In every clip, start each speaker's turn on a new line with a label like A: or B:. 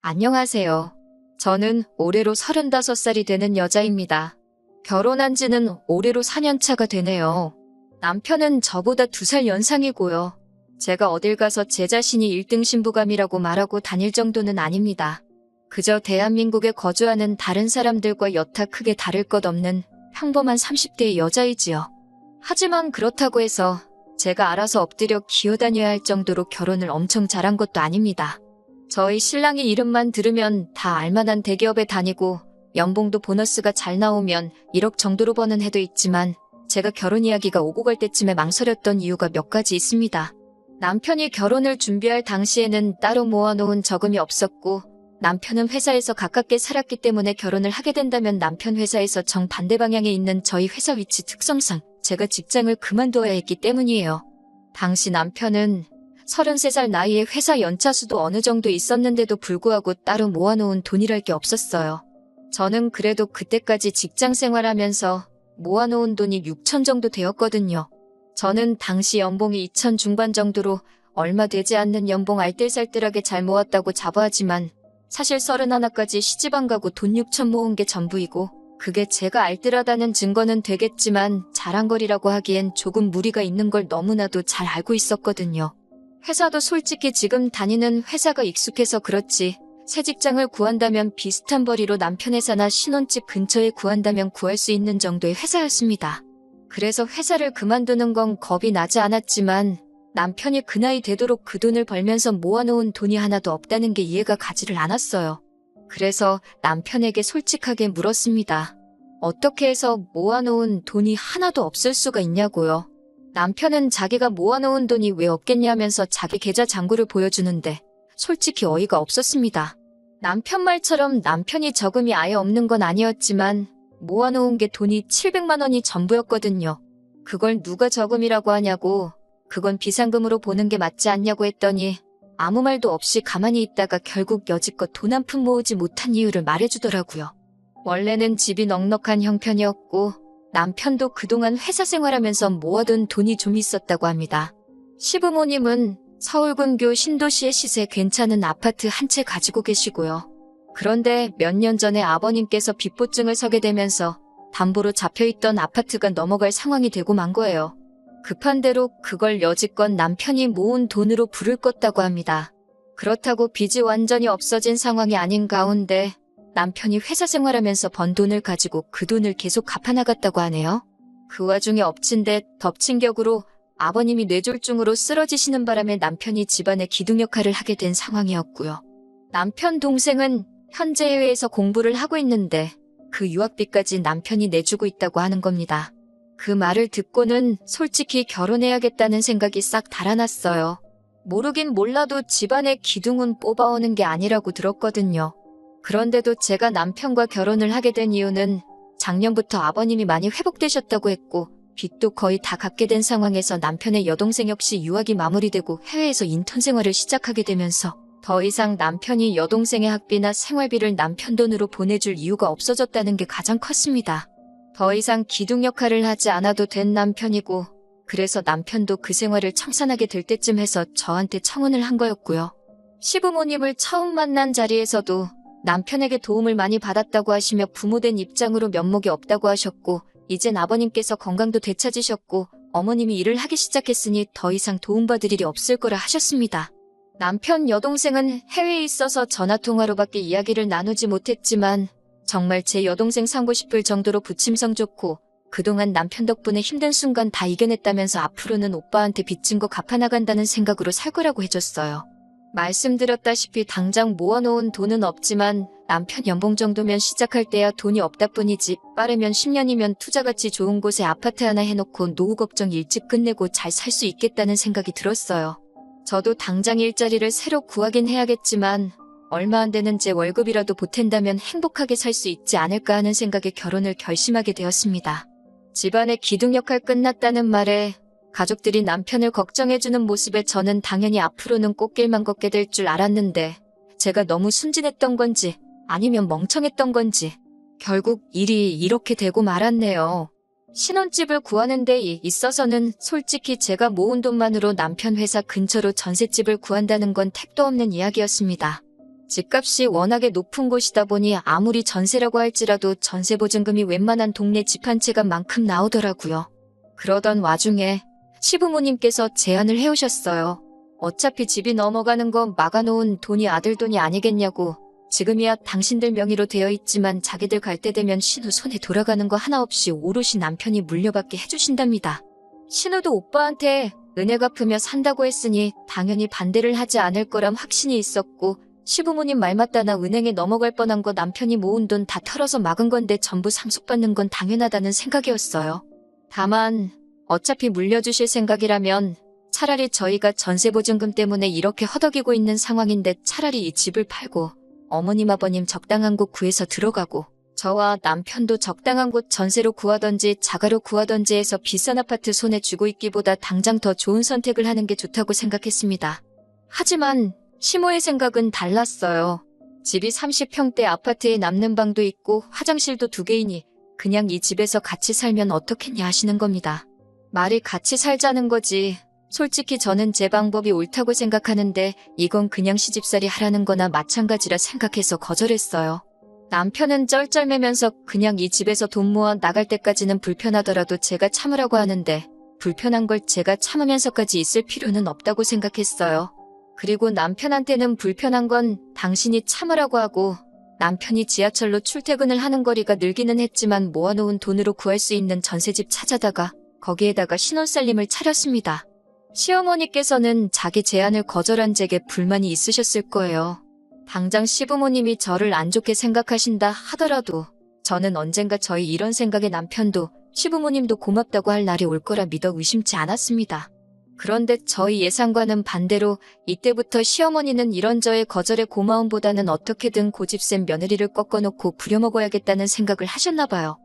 A: 안녕하세요. 저는 올해로 35살이 되는 여자입니다. 결혼한 지는 올해로 4년 차가 되네요. 남편은 저보다 2살 연상이고요. 제가 어딜 가서 제 자신이 1등 신부감이라고 말하고 다닐 정도는 아닙니다. 그저 대한민국에 거주하는 다른 사람들과 여타 크게 다를 것 없는 평범한 30대의 여자이지요. 하지만 그렇다고 해서 제가 알아서 엎드려 기어다녀야 할 정도로 결혼을 엄청 잘한 것도 아닙니다. 저희 신랑의 이름만 들으면 다 알만한 대기업에 다니고 연봉도 보너스가 잘 나오면 1억 정도로 버는 해도 있지만 제가 결혼 이야기가 오고 갈 때쯤에 망설였던 이유가 몇 가지 있습니다. 남편이 결혼을 준비할 당시에는 따로 모아놓은 저금이 없었고 남편은 회사에서 가깝게 살았기 때문에 결혼을 하게 된다면 남편 회사에서 정반대 방향에 있는 저희 회사 위치 특성상 제가 직장을 그만둬야 했기 때문이에요. 당시 남편은 33살 나이에 회사 연차수도 어느 정도 있었는데도 불구하고 따로 모아놓은 돈이랄 게 없었어요. 저는 그래도 그때까지 직장 생활하면서 모아놓은 돈이 6천 정도 되었거든요. 저는 당시 연봉이 2천 중반 정도로 얼마 되지 않는 연봉 알뜰살뜰하게 잘 모았다고 자부하지만 사실 31까지 시집 안 가고 돈 6천 모은 게 전부이고 그게 제가 알뜰하다는 증거는 되겠지만 자랑거리라고 하기엔 조금 무리가 있는 걸 너무나도 잘 알고 있었거든요. 회사도 솔직히 지금 다니는 회사가 익숙해서 그렇지 새 직장을 구한다면 비슷한 벌이로 남편 회사나 신혼집 근처에 구한다면 구할 수 있는 정도의 회사였습니다. 그래서 회사를 그만두는 건 겁이 나지 않았지만 남편이 그 나이 되도록 그 돈을 벌면서 모아놓은 돈이 하나도 없다는 게 이해가 가지를 않았어요. 그래서 남편에게 솔직하게 물었습니다. 어떻게 해서 모아놓은 돈이 하나도 없을 수가 있냐고요. 남편은 자기가 모아놓은 돈이 왜 없겠냐면서 자기 계좌 잔고를 보여주는데 솔직히 어이가 없었습니다. 남편 말처럼 남편이 저금이 아예 없는 건 아니었지만 모아놓은 게 돈이 700만 원이 전부였거든요. 그걸 누가 저금이라고 하냐고 그건 비상금으로 보는 게 맞지 않냐고 했더니 아무 말도 없이 가만히 있다가 결국 여지껏 돈 한 푼 모으지 못한 이유를 말해주더라고요. 원래는 집이 넉넉한 형편이었고 남편도 그동안 회사 생활하면서 모아둔 돈이 좀 있었다고 합니다. 시부모님은 서울 근교 신도시의 시세 괜찮은 아파트 한 채 가지고 계시고요. 그런데 몇 년 전에 아버님께서 빚보증을 서게 되면서 담보로 잡혀있던 아파트가 넘어갈 상황이 되고 만 거예요. 급한 대로 그걸 여지껏 남편이 모은 돈으로 불을 껐다고 합니다. 그렇다고 빚이 완전히 없어진 상황이 아닌 가운데 남편이 회사 생활하면서 번 돈을 가지고 그 돈을 계속 갚아나갔다고 하네요. 그 와중에 엎친 데 덮친 격으로 아버님이 뇌졸중으로 쓰러지시는 바람에 남편이 집안의 기둥 역할을 하게 된 상황이었고요. 남편 동생은 현재 해외에서 공부를 하고 있는데 그 유학비까지 남편이 내주고 있다고 하는 겁니다. 그 말을 듣고는 솔직히 결혼해야겠다는 생각이 싹 달아났어요. 모르긴 몰라도 집안의 기둥은 뽑아오는 게 아니라고 들었거든요. 그런데도 제가 남편과 결혼을 하게 된 이유는 작년부터 아버님이 많이 회복되셨다고 했고 빚도 거의 다 갚게 된 상황에서 남편의 여동생 역시 유학이 마무리되고 해외에서 인턴 생활을 시작하게 되면서 더 이상 남편이 여동생의 학비나 생활비를 남편 돈으로 보내줄 이유가 없어졌다는 게 가장 컸습니다. 더 이상 기둥 역할을 하지 않아도 된 남편이고 그래서 남편도 그 생활을 청산하게 될 때쯤 해서 저한테 청혼을 한 거였고요. 시부모님을 처음 만난 자리에서도 남편에게 도움을 많이 받았다고 하시며 부모된 입장으로 면목이 없다고 하셨고 이젠 아버님께서 건강도 되찾으셨고 어머님이 일을 하기 시작했으니 더 이상 도움받을 일이 없을 거라 하셨습니다. 남편 여동생은 해외에 있어서 전화통화로밖에 이야기를 나누지 못했지만 정말 제 여동생 삼고 싶을 정도로 부침성 좋고 그동안 남편 덕분에 힘든 순간 다 이겨냈다면서 앞으로는 오빠한테 빚진 거 갚아나간다는 생각으로 살 거라고 해줬어요. 말씀드렸다시피 당장 모아놓은 돈은 없지만 남편 연봉 정도면 시작할 때야 돈이 없다 뿐이지 빠르면 10년이면 투자가치 좋은 곳에 아파트 하나 해놓고 노후 걱정 일찍 끝내고 잘 살 수 있겠다는 생각이 들었어요. 저도 당장 일자리를 새로 구하긴 해야겠지만 얼마 안 되는 제 월급이라도 보탠다면 행복하게 살 수 있지 않을까 하는 생각에 결혼을 결심하게 되었습니다. 집안의 기둥 역할 끝났다는 말에 가족들이 남편을 걱정해주는 모습에 저는 당연히 앞으로는 꽃길만 걷게 될 줄 알았는데 제가 너무 순진했던 건지 아니면 멍청했던 건지 결국 일이 이렇게 되고 말았네요. 신혼집을 구하는 데 있어서는 솔직히 제가 모은 돈만으로 남편 회사 근처로 전셋집을 구한다는 건 택도 없는 이야기였습니다. 집값이 워낙에 높은 곳이다 보니 아무리 전세라고 할지라도 전세보증금이 웬만한 동네 집 한 채가 만큼 나오더라고요. 그러던 와중에 시부모님께서 제안을 해오셨어요. 어차피 집이 넘어가는 거 막아놓은 돈이 아들 돈이 아니겠냐고. 지금이야 당신들 명의로 되어 있지만 자기들 갈 때 되면 신우 손에 돌아가는 거 하나 없이 오롯이 남편이 물려받게 해주신답니다. 신우도 오빠한테 은혜 갚으며 산다고 했으니 당연히 반대를 하지 않을 거람 확신이 있었고, 시부모님 말 맞다나 은행에 넘어갈 뻔한 거 남편이 모은 돈 다 털어서 막은 건데 전부 상속받는 건 당연하다는 생각이었어요. 다만 어차피 물려주실 생각이라면 차라리 저희가 전세보증금 때문에 이렇게 허덕이고 있는 상황인데 차라리 이 집을 팔고 어머님 아버님 적당한 곳 구해서 들어가고 저와 남편도 적당한 곳 전세로 구하던지 자가로 구하던지 해서 비싼 아파트 손에 쥐고 있기보다 당장 더 좋은 선택을 하는 게 좋다고 생각했습니다. 하지만 시모의 생각은 달랐어요. 집이 30평대 아파트에 남는 방도 있고 화장실도 2개이니 그냥 이 집에서 같이 살면 어떻겠냐 하시는 겁니다. 말이 같이 살자는 거지. 솔직히 저는 제 방법이 옳다고 생각하는데 이건 그냥 시집살이 하라는 거나 마찬가지라 생각해서 거절했어요. 남편은 쩔쩔매면서 그냥 이 집에서 돈 모아 나갈 때까지는 불편하더라도 제가 참으라고 하는데 불편한 걸 제가 참으면서까지 있을 필요는 없다고 생각했어요. 그리고 남편한테는 불편한 건 당신이 참으라고 하고 남편이 지하철로 출퇴근을 하는 거리가 늘기는 했지만 모아놓은 돈으로 구할 수 있는 전세집 찾아다가 거기에다가 신혼살림을 차렸습니다. 시어머니께서는 자기 제안을 거절한 제게 불만이 있으셨을 거예요. 당장 시부모님이 저를 안 좋게 생각하신다 하더라도 저는 언젠가 저희 이런 생각에 남편도 시부모님도 고맙다고 할 날이 올 거라 믿어 의심치 않았습니다. 그런데 저희 예상과는 반대로 이때부터 시어머니는 이런 저의 거절의 고마움보다는 어떻게든 고집센 며느리를 꺾어놓고 부려먹어야겠다는 생각을 하셨나 봐요.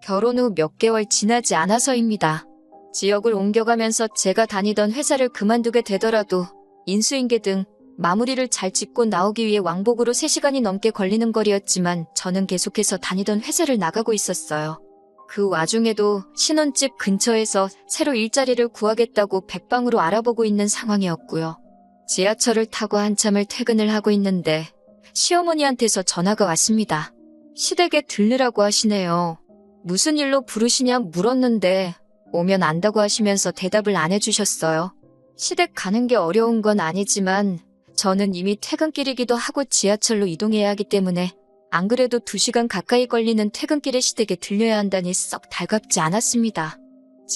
A: 결혼 후 몇 개월 지나지 않아서입니다. 지역을 옮겨가면서 제가 다니던 회사를 그만두게 되더라도 인수인계 등 마무리를 잘 짓고 나오기 위해 왕복으로 3시간이 넘게 걸리는 거리였지만 저는 계속해서 다니던 회사를 나가고 있었어요. 그 와중에도 신혼집 근처에서 새로 일자리를 구하겠다고 백방으로 알아보고 있는 상황이었고요. 지하철을 타고 한참을 퇴근을 하고 있는데 시어머니한테서 전화가 왔습니다. 시댁에 들르라고 하시네요. 무슨 일로 부르시냐 물었는데 오면 안다고 하시면서 대답을 안 해주셨어요. 시댁 가는 게 어려운 건 아니지만 저는 이미 퇴근길이기도 하고 지하철로 이동해야 하기 때문에 안 그래도 2시간 가까이 걸리는 퇴근길에 시댁에 들려야 한다니 썩 달갑지 않았습니다.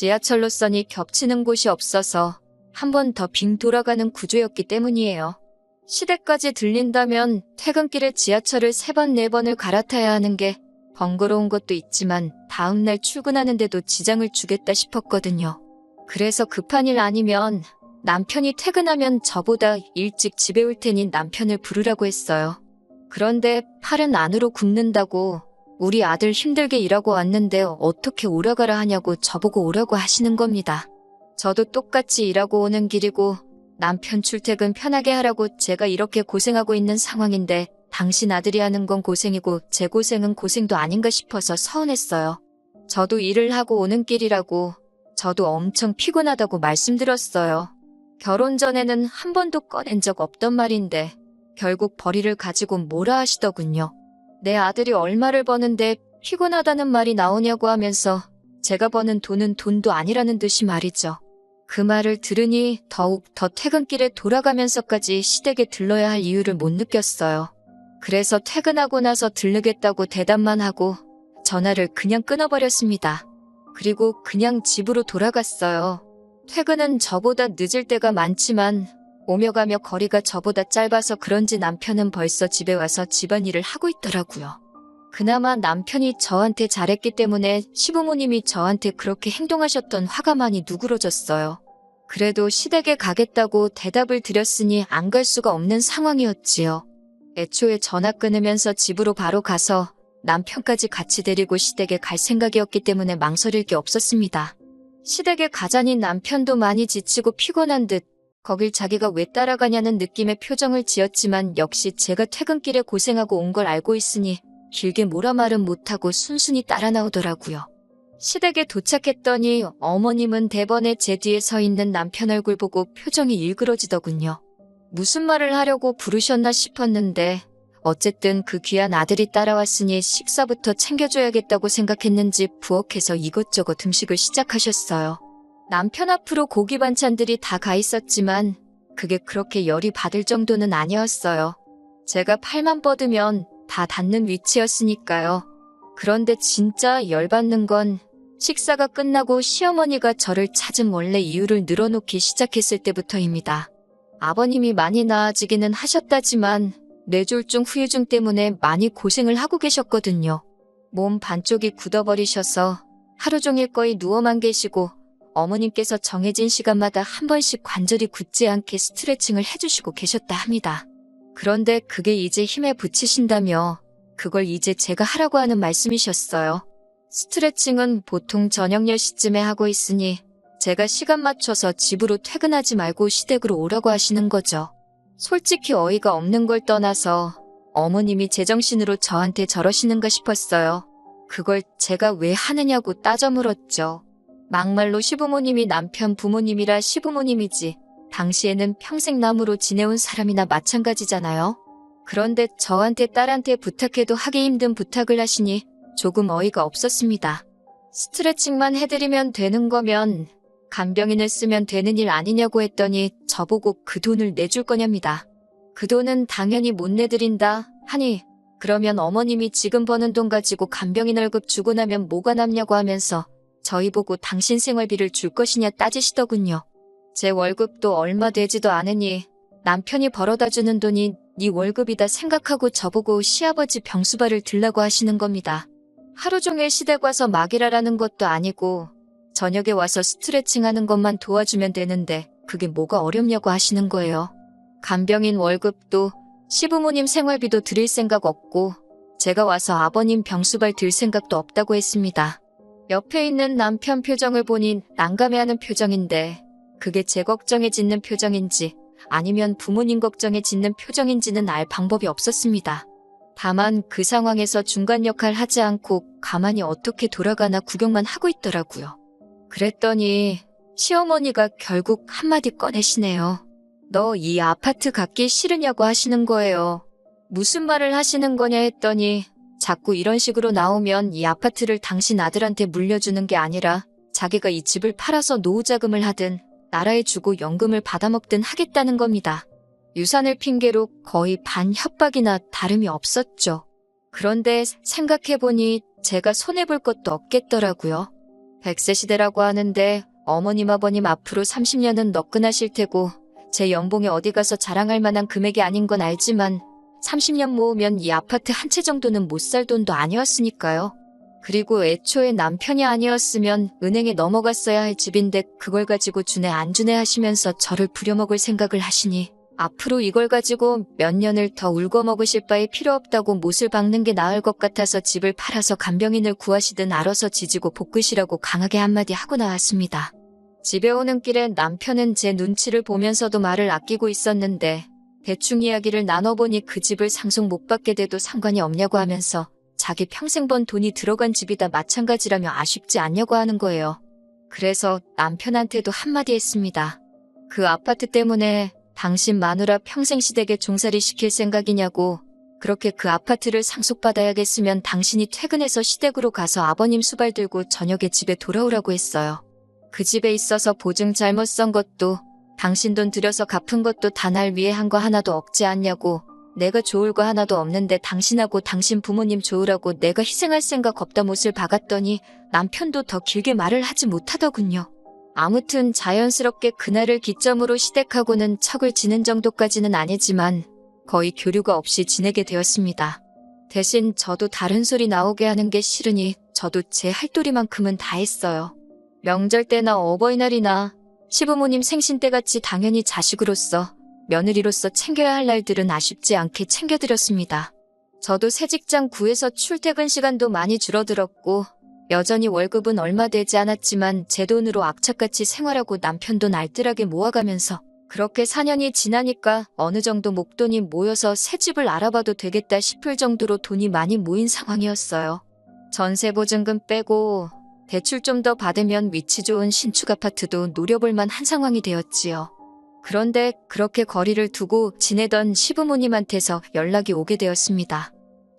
A: 지하철로선이 겹치는 곳이 없어서 한 번 더 빙 돌아가는 구조였기 때문이에요. 시댁까지 들린다면 퇴근길에 지하철을 3번, 4번을 갈아타야 하는 게 번거로운 것도 있지만 다음날 출근하는데도 지장을 주겠다 싶었거든요. 그래서 급한 일 아니면 남편이 퇴근하면 저보다 일찍 집에 올 테니 남편을 부르라고 했어요. 그런데 팔은 안으로 굽는다고 우리 아들 힘들게 일하고 왔는데 어떻게 오라가라 하냐고 저보고 오라고 하시는 겁니다. 저도 똑같이 일하고 오는 길이고 남편 출퇴근 편하게 하라고 제가 이렇게 고생하고 있는 상황인데 당신 아들이 하는 건 고생이고 제 고생은 고생도 아닌가 싶어서 서운했어요. 저도 일을 하고 오는 길이라고 저도 엄청 피곤하다고 말씀드렸어요. 결혼 전에는 한 번도 꺼낸 적 없던 말인데 결국 벌이를 가지고 뭐라 하시더군요. 내 아들이 얼마를 버는데 피곤하다는 말이 나오냐고 하면서 제가 버는 돈은 돈도 아니라는 듯이 말이죠. 그 말을 들으니 더욱 더 퇴근길에 돌아가면서까지 시댁에 들러야 할 이유를 못 느꼈어요. 그래서 퇴근하고 나서 들르겠다고 대답만 하고 전화를 그냥 끊어버렸습니다. 그리고 그냥 집으로 돌아갔어요. 퇴근은 저보다 늦을 때가 많지만 오며 가며 거리가 저보다 짧아서 그런지 남편은 벌써 집에 와서 집안일을 하고 있더라고요. 그나마 남편이 저한테 잘했기 때문에 시부모님이 저한테 그렇게 행동하셨던 화가 많이 누그러졌어요. 그래도 시댁에 가겠다고 대답을 드렸으니 안 갈 수가 없는 상황이었지요. 애초에 전화 끊으면서 집으로 바로 가서 남편까지 같이 데리고 시댁에 갈 생각이었기 때문에 망설일 게 없었습니다. 시댁에 가자니 남편도 많이 지치고 피곤한 듯 거길 자기가 왜 따라가냐는 느낌의 표정을 지었지만 역시 제가 퇴근길에 고생하고 온 걸 알고 있으니 길게 뭐라 말은 못하고 순순히 따라 나오더라고요. 시댁에 도착했더니 어머님은 대번에 제 뒤에 서 있는 남편 얼굴 보고 표정이 일그러지더군요. 무슨 말을 하려고 부르셨나 싶었는데 어쨌든 그 귀한 아들이 따라왔으니 식사부터 챙겨줘야겠다고 생각했는지 부엌에서 이것저것 음식을 시작하셨어요. 남편 앞으로 고기 반찬들이 다 가 있었지만 그게 그렇게 열이 받을 정도는 아니었어요. 제가 팔만 뻗으면 다 닿는 위치였으니까요. 그런데 진짜 열받는 건 식사가 끝나고 시어머니가 저를 찾은 원래 이유를 늘어놓기 시작했을 때부터입니다. 아버님이 많이 나아지기는 하셨다지만 뇌졸중 후유증 때문에 많이 고생을 하고 계셨거든요. 몸 반쪽이 굳어버리셔서 하루 종일 거의 누워만 계시고 어머님께서 정해진 시간마다 한 번씩 관절이 굳지 않게 스트레칭을 해주시고 계셨다 합니다. 그런데 그게 이제 힘에 부치신다며 그걸 이제 제가 하라고 하는 말씀이셨어요. 스트레칭은 보통 저녁 10시쯤에 하고 있으니 제가 시간 맞춰서 집으로 퇴근하지 말고 시댁으로 오라고 하시는 거죠. 솔직히 어이가 없는 걸 떠나서 어머님이 제정신으로 저한테 저러시는가 싶었어요. 그걸 제가 왜 하느냐고 따져 물었죠. 막말로 시부모님이 남편 부모님이라 시부모님이지 당시에는 평생 남으로 지내온 사람이나 마찬가지잖아요. 그런데 저한테 딸한테 부탁해도 하기 힘든 부탁을 하시니 조금 어이가 없었습니다. 스트레칭만 해드리면 되는 거면 간병인을 쓰면 되는 일 아니냐고 했더니 저보고 그 돈을 내줄 거냐입니다. 그 돈은 당연히 못 내드린다 하니 그러면 어머님이 지금 버는 돈 가지고 간병인 월급 주고 나면 뭐가 남냐고 하면서 저희 보고 당신 생활비를 줄 것이냐 따지시더군요. 제 월급도 얼마 되지도 않으니 남편이 벌어다 주는 돈이 네 월급이다 생각하고 저보고 시아버지 병수발을 들라고 하시는 겁니다. 하루 종일 시댁 와서 막일하라는 것도 아니고 저녁에 와서 스트레칭 하는 것만 도와주면 되는데 그게 뭐가 어렵냐고 하시는 거예요. 간병인 월급도 시부모님 생활비도 드릴 생각 없고 제가 와서 아버님 병수발 들 생각도 없다고 했습니다. 옆에 있는 남편 표정을 보니 난감해하는 표정인데 그게 제 걱정에 짓는 표정인지 아니면 부모님 걱정에 짓는 표정인지는 알 방법이 없었습니다. 다만 그 상황에서 중간 역할 하지 않고 가만히 어떻게 돌아가나 구경만 하고 있더라고요. 그랬더니 시어머니가 결국 한마디 꺼내시네요. 너 이 아파트 갖기 싫으냐고 하시는 거예요. 무슨 말을 하시는 거냐 했더니 자꾸 이런 식으로 나오면 이 아파트를 당신 아들한테 물려주는 게 아니라 자기가 이 집을 팔아서 노후자금을 하든 나라에 주고 연금을 받아먹든 하겠다는 겁니다. 유산을 핑계로 거의 반 협박이나 다름이 없었죠. 그런데 생각해보니 제가 손해볼 것도 없겠더라고요. 100세 시대라고 하는데 어머님 아버님 앞으로 30년은 너끈하실 테고 제 연봉에 어디 가서 자랑할 만한 금액이 아닌 건 알지만 30년 모으면 이 아파트 한 채 정도는 못 살 돈도 아니었으니까요. 그리고 애초에 남편이 아니었으면 은행에 넘어갔어야 할 집인데 그걸 가지고 주네 안 주네 하시면서 저를 부려먹을 생각을 하시니 앞으로 이걸 가지고 몇 년을 더 울고 먹으실 바에 필요 없다고 못을 박는 게 나을 것 같아서 집을 팔아서 간병인을 구하시든 알아서 지지고 볶으시라고 강하게 한마디 하고 나왔습니다. 집에 오는 길에 남편은 제 눈치를 보면서도 말을 아끼고 있었는데 대충 이야기를 나눠보니 그 집을 상속 못 받게 돼도 상관이 없냐고 하면서 자기 평생 번 돈이 들어간 집이다 마찬가지라며 아쉽지 않냐고 하는 거예요. 그래서 남편한테도 한마디 했습니다. 그 아파트 때문에 당신 마누라 평생 시댁에 종살이 시킬 생각이냐고. 그렇게 그 아파트를 상속받아야겠으면 당신이 퇴근해서 시댁으로 가서 아버님 수발 들고 저녁에 집에 돌아오라고 했어요. 그 집에 있어서 보증 잘못 선 것도 당신 돈 들여서 갚은 것도 다 날 위해 한 거 하나도 없지 않냐고. 내가 좋을 거 하나도 없는데 당신하고 당신 부모님 좋으라고 내가 희생할 생각 없다 못을 박았더니 남편도 더 길게 말을 하지 못하더군요. 아무튼 자연스럽게 그날을 기점으로 시댁하고는 척을 지는 정도까지는 아니지만 거의 교류가 없이 지내게 되었습니다. 대신 저도 다른 소리 나오게 하는 게 싫으니 저도 제 할 도리만큼은 다 했어요. 명절 때나 어버이날이나 시부모님 생신 때같이 당연히 자식으로서 며느리로서 챙겨야 할 날들은 아쉽지 않게 챙겨드렸습니다. 저도 새 직장 구해서 출퇴근 시간도 많이 줄어들었고 여전히 월급은 얼마 되지 않았지만 제 돈으로 악착같이 생활하고 남편 돈 알뜰하게 모아가면서 그렇게 4년이 지나니까 어느 정도 목돈이 모여서 새 집을 알아봐도 되겠다 싶을 정도로 돈이 많이 모인 상황이었어요. 전세 보증금 빼고 대출 좀 더 받으면 위치 좋은 신축 아파트도 노려볼 만한 상황이 되었지요. 그런데 그렇게 거리를 두고 지내던 시부모님한테서 연락이 오게 되었습니다.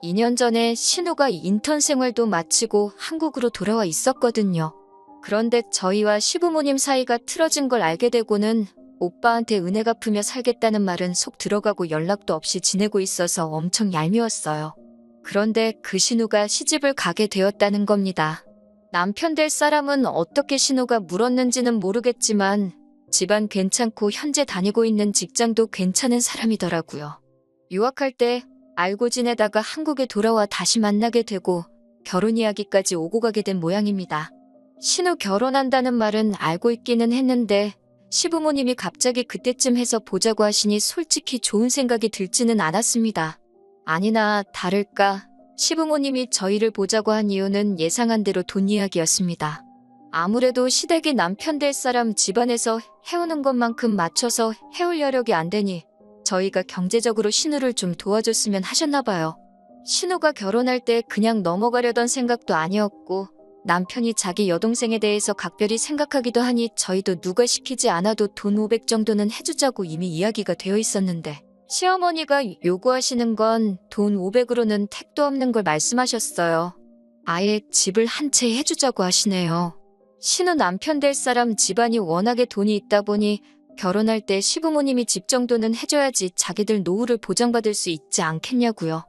A: 2년 전에 신우가 인턴 생활도 마치고 한국으로 돌아와 있었거든요. 그런데 저희와 시부모님 사이가 틀어진 걸 알게 되고는 오빠한테 은혜 갚으며 살겠다는 말은 속 들어가고 연락도 없이 지내고 있어서 엄청 얄미웠어요. 그런데 그 신우가 시집을 가게 되었다는 겁니다. 남편 될 사람은 어떻게 신우가 물었는지는 모르겠지만 집안 괜찮고 현재 다니고 있는 직장도 괜찮은 사람이더라고요. 유학할 때 알고 지내다가 한국에 돌아와 다시 만나게 되고 결혼 이야기까지 오고 가게 된 모양입니다. 신우 결혼한다는 말은 알고 있기는 했는데 시부모님이 갑자기 그때쯤 해서 보자고 하시니 솔직히 좋은 생각이 들지는 않았습니다. 아니나 다를까 시부모님이 저희를 보자고 한 이유는 예상한 대로 돈 이야기였습니다. 아무래도 시댁이 남편 될 사람 집안에서 해오는 것만큼 맞춰서 해올 여력이 안 되니 저희가 경제적으로 신우를 좀 도와줬으면 하셨나 봐요. 신우가 결혼할 때 그냥 넘어가려던 생각도 아니었고 남편이 자기 여동생에 대해서 각별히 생각하기도 하니 저희도 누가 시키지 않아도 돈 500 정도는 해주자고 이미 이야기가 되어 있었는데 시어머니가 요구하시는 건 돈 500으로는 택도 없는 걸 말씀하셨어요. 아예 집을 한 채 해주자고 하시네요. 신우 남편 될 사람 집안이 워낙에 돈이 있다 보니 결혼할 때 시부모님이 집 정도는 해줘야지 자기들 노후를 보장받을 수 있지 않겠냐고요.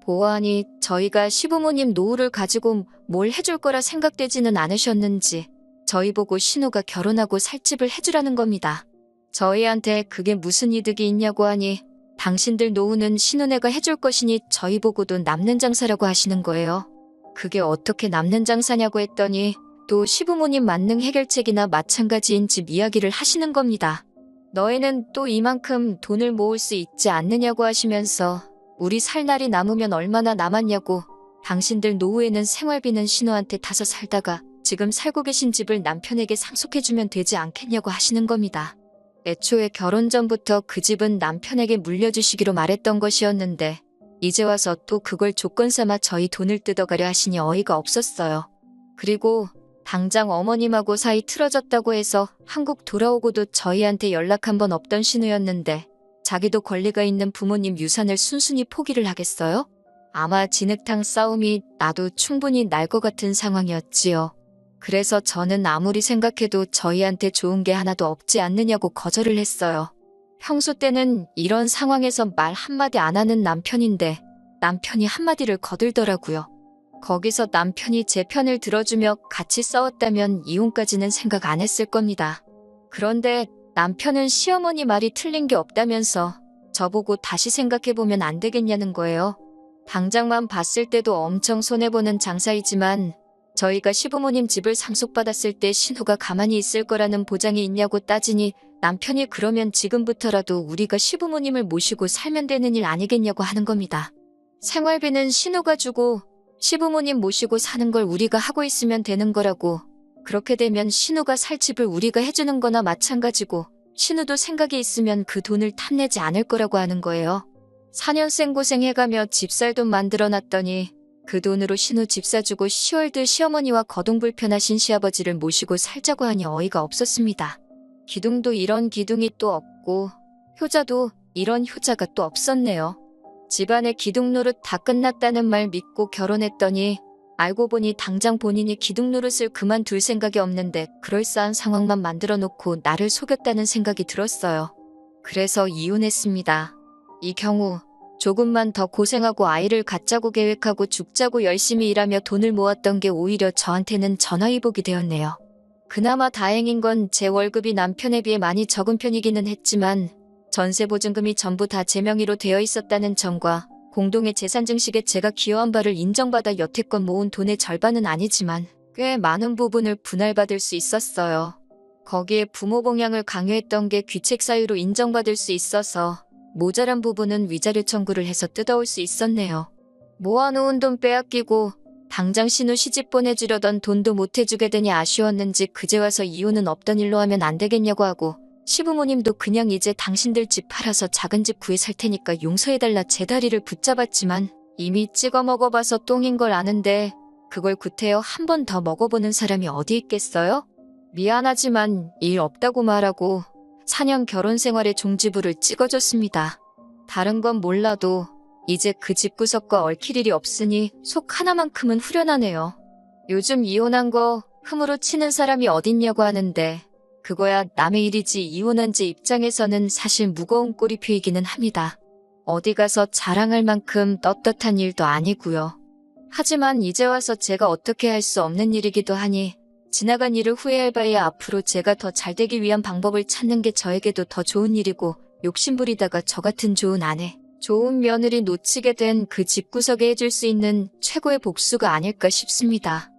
A: 보아하니 저희가 시부모님 노후를 가지고 뭘 해줄 거라 생각되지는 않으셨는지 저희 보고 신우가 결혼하고 살 집을 해주라는 겁니다. 저희한테 그게 무슨 이득이 있냐고 하니 당신들 노후는 신우네가 해줄 것이니 저희 보고도 남는 장사라고 하시는 거예요. 그게 어떻게 남는 장사냐고 했더니 또 시부모님 만능 해결책이나 마찬가지인 집 이야기를 하시는 겁니다. 너희는 또 이만큼 돈을 모을 수 있지 않느냐고 하시면서 우리 살 날이 남으면 얼마나 남았냐고 당신들 노후에는 생활비는 신우한테 타서 살다가 지금 살고 계신 집을 남편에게 상속해주면 되지 않겠냐고 하시는 겁니다. 애초에 결혼 전부터 그 집은 남편에게 물려주시기로 말했던 것이었는데 이제 와서 또 그걸 조건 삼아 저희 돈을 뜯어가려 하시니 어이가 없었어요. 그리고 당장 어머님하고 사이 틀어졌다고 해서 한국 돌아오고도 저희한테 연락 한 번 없던 신우였는데 자기도 권리가 있는 부모님 유산을 순순히 포기를 하겠어요? 아마 진흙탕 싸움이 나도 충분히 날 것 같은 상황이었지요. 그래서 저는 아무리 생각해도 저희한테 좋은 게 하나도 없지 않느냐고 거절을 했어요. 평소 때는 이런 상황에서 말 한마디 안 하는 남편인데 남편이 한마디를 거들더라고요. 거기서 남편이 제 편을 들어주며 같이 싸웠다면 이혼까지는 생각 안 했을 겁니다. 그런데 남편은 시어머니 말이 틀린 게 없다면서 저보고 다시 생각해보면 안 되겠냐는 거예요. 당장만 봤을 때도 엄청 손해보는 장사이지만 저희가 시부모님 집을 상속받았을 때 신우가 가만히 있을 거라는 보장이 있냐고 따지니 남편이 그러면 지금부터라도 우리가 시부모님을 모시고 살면 되는 일 아니겠냐고 하는 겁니다. 생활비는 신우가 주고 시부모님 모시고 사는 걸 우리가 하고 있으면 되는 거라고. 그렇게 되면 신우가 살 집을 우리가 해주는 거나 마찬가지고 신우도 생각이 있으면 그 돈을 탐내지 않을 거라고 하는 거예요. 4년 생고생 해가며 집 살 돈 만들어놨더니 그 돈으로 신우 집 사주고 10월들 시어머니와 거동불편하신 시아버지를 모시고 살자고 하니 어이가 없었습니다. 기둥도 이런 기둥이 또 없고 효자도 이런 효자가 또 없었네요. 집안의 기둥 노릇 다 끝났다는 말 믿고 결혼했더니 알고 보니 당장 본인이 기둥 노릇을 그만둘 생각이 없는데 그럴싸한 상황만 만들어 놓고 나를 속였다는 생각이 들었어요. 그래서 이혼했습니다. 이 경우 조금만 더 고생하고 아이를 갖자고 계획하고 죽자고 열심히 일하며 돈을 모았던 게 오히려 저한테는 전화위복이 되었네요. 그나마 다행인 건 제 월급이 남편에 비해 많이 적은 편이기는 했지만 전세보증금이 전부 다 제 명의로 되어 있었다는 점과 공동의 재산 증식에 제가 기여한 바를 인정받아 여태껏 모은 돈의 절반은 아니지만 꽤 많은 부분을 분할받을 수 있었어요. 거기에 부모 봉양을 강요했던 게 귀책 사유로 인정받을 수 있어서 모자란 부분은 위자료 청구를 해서 뜯어올 수 있었네요. 모아놓은 돈 빼앗기고 당장 신우 시집 보내주려던 돈도 못 해주게 되니 아쉬웠는지 그제 와서 이혼은 없던 일로 하면 안 되겠냐고 하고 시부모님도 그냥 이제 당신들 집 팔아서 작은 집 구해 살 테니까 용서해달라 제 다리를 붙잡았지만 이미 찍어 먹어봐서 똥인 걸 아는데 그걸 구태여 한 번 더 먹어보는 사람이 어디 있겠어요? 미안하지만 일 없다고 말하고 4년 결혼 생활의 종지부를 찍어줬습니다. 다른 건 몰라도 이제 그 집구석과 얽힐 일이 없으니 속 하나만큼은 후련하네요. 요즘 이혼한 거 흠으로 치는 사람이 어딨냐고 하는데 그거야 남의 일이지 이혼한 제 입장에서는 사실 무거운 꼬리표이기는 합니다. 어디 가서 자랑할 만큼 떳떳한 일도 아니고요. 하지만 이제 와서 제가 어떻게 할 수 없는 일이기도 하니 지나간 일을 후회할 바에 앞으로 제가 더 잘되기 위한 방법을 찾는 게 저에게도 더 좋은 일이고 욕심부리다가 저 같은 좋은 아내, 좋은 며느리 놓치게 된 그 집구석에 해줄 수 있는 최고의 복수가 아닐까 싶습니다.